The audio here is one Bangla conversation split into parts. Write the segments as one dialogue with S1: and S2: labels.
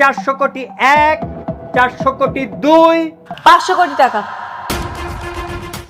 S1: 400 কোটি 1, 400 কোটি 2,
S2: 500 কোটি টাকা।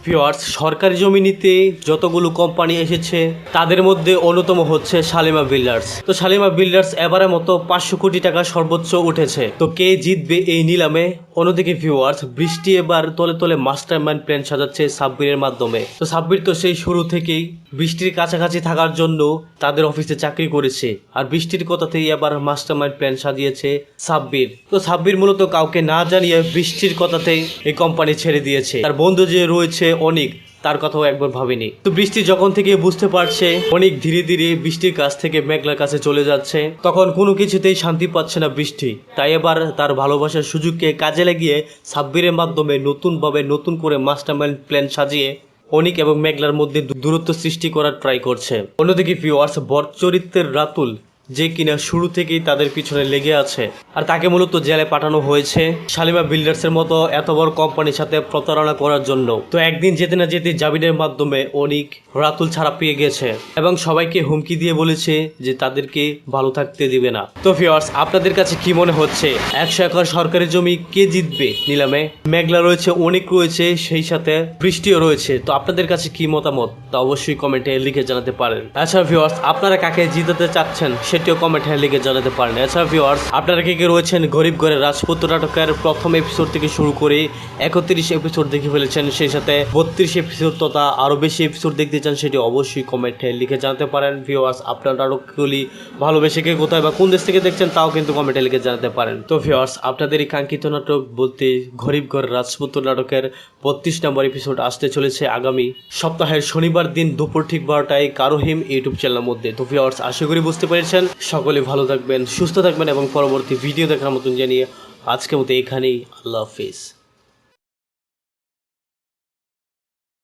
S3: ভিউয়ার্স, সরকারি জমি নিতে যতগুলো কোম্পানি এসেছে তাদের মধ্যে অন্যতম হচ্ছে শালিমা বিল্ডার্স। তো শালিমা বিল্ডার্স এবারের মতো 500 কোটি টাকা সর্বোচ্চ উঠেছে। তো কে জিতবে এই নিলামে? অন্যদিকে ভিউয়ার্স, বৃষ্টি এবার তলে তলে মাস্টার মাইন্ড প্ল্যান সাজাচ্ছে সাব্বিরের মাধ্যমে। তো সাব্বির তো সেই শুরু থেকেই বৃষ্টির কাছাকাছি থাকার জন্য তাদের অফিসে চাকরি করেছে, আর বৃষ্টির কথাতেই এবার মাস্টার মাইন্ড প্ল্যান সাজিয়েছে সাব্বির। তো সাব্বির মূলত কাউকে না জানিয়ে বৃষ্টির কথাতেই এই কোম্পানি ছেড়ে দিয়েছে। তার বন্ধু যে রয়েছে অনিক, তার কথাও একবার ভাবেনি। তো বৃষ্টি যখন থেকে বুঝতে পারছে অনেক ধীরে ধীরে বৃষ্টির কাছ থেকে মেঘলার কাছে চলে যাচ্ছে, তখন কোনো কিছুতেই শান্তি পাচ্ছে না বৃষ্টি। তাই এবার তার ভালোবাসার সুযোগকে কাজে লাগিয়ে সাব্বিরের মাধ্যমে নতুন করে মাস্টারমাইন্ড প্ল্যান সাজিয়ে অনিক এবং মেঘলার মধ্যে দূরত্ব সৃষ্টি করার ট্রাই করছে। অন্যদিকে ভিউয়ার্স, বর চরিত্রের রাতুল, যে কিনা শুরু থেকেই তাদের পিছনে লেগে আছে, আর তাকে মূলত জেলে পাঠানো হয়েছে শালিমা বিল্ডার্সের মতো এত বড় কোম্পানির সাথে প্রতারণা করার জন্য। তো একদিন যেতে না যেতে জামিনের মাধ্যমে অনিক রাতুল ছাড়া পেয়ে গেছে এবং সবাইকে হুমকি দিয়ে বলেছে যে তাদেরকে ভালো থাকতে দিবে না। তো ভিউয়ার্স, আপনাদের কাছে কি মনে হচ্ছে 100 একর সরকারি জমি কে জিতবে নিলামে? মেঘলা রয়েছে, অনিক রয়েছে, সেই সাথে বৃষ্টিও রয়েছে। তো আপনাদের কাছে কি মতামত তা অবশ্যই কমেন্টে লিখে জানাতে পারেন। আচ্ছা ভিউয়ার্স, আপনারা কাকে জিতাতে চাচ্ছেন সেটিও কমেন্টে লিখে জানাতে পারেন। এছাড়া ভিউয়ার্স, আপনারা কে রয়েছেন গরিব ঘরের রাজপুত্র নাটকের প্রথম এপিসোড থেকে শুরু করে 31 এপিসোড দেখে ফেলেছেন, সেই সাথে 32 এপিসোড তথা আরো বেশি এপিসোড দেখতে চান, সেটি অবশ্যই কমেন্টে লিখে জানাতে পারেন। ভিউয়ার্স, আপনার নাটকগুলি ভালোবেসে কে কোথায় বা কোন দেশ থেকে দেখছেন তাও কিন্তু কমেন্টে লিখে জানাতে পারেন। তো ভিউয়ার্স, আপনাদের এই কাঙ্ক্ষিত নাটক বলতে গরিব ঘরের রাজপুত্র নাটকের 32 নম্বর এপিসোড আসতে চলেছে আগামী সপ্তাহের শনিবার দিন দুপুর ঠিক 12টায় কারোহিম ইউটিউব চ্যানেলের মধ্যে। তো ভিউয়ার্স, আশা করি বুঝতে পেরেছেন। সকলে ভালো থাকবেন, সুস্থ থাকবেন এবং পরবর্তী ভিডিও দেখার মতন জানিয়ে আজকের মতো এখানেই আল্লাহ হাফেজ।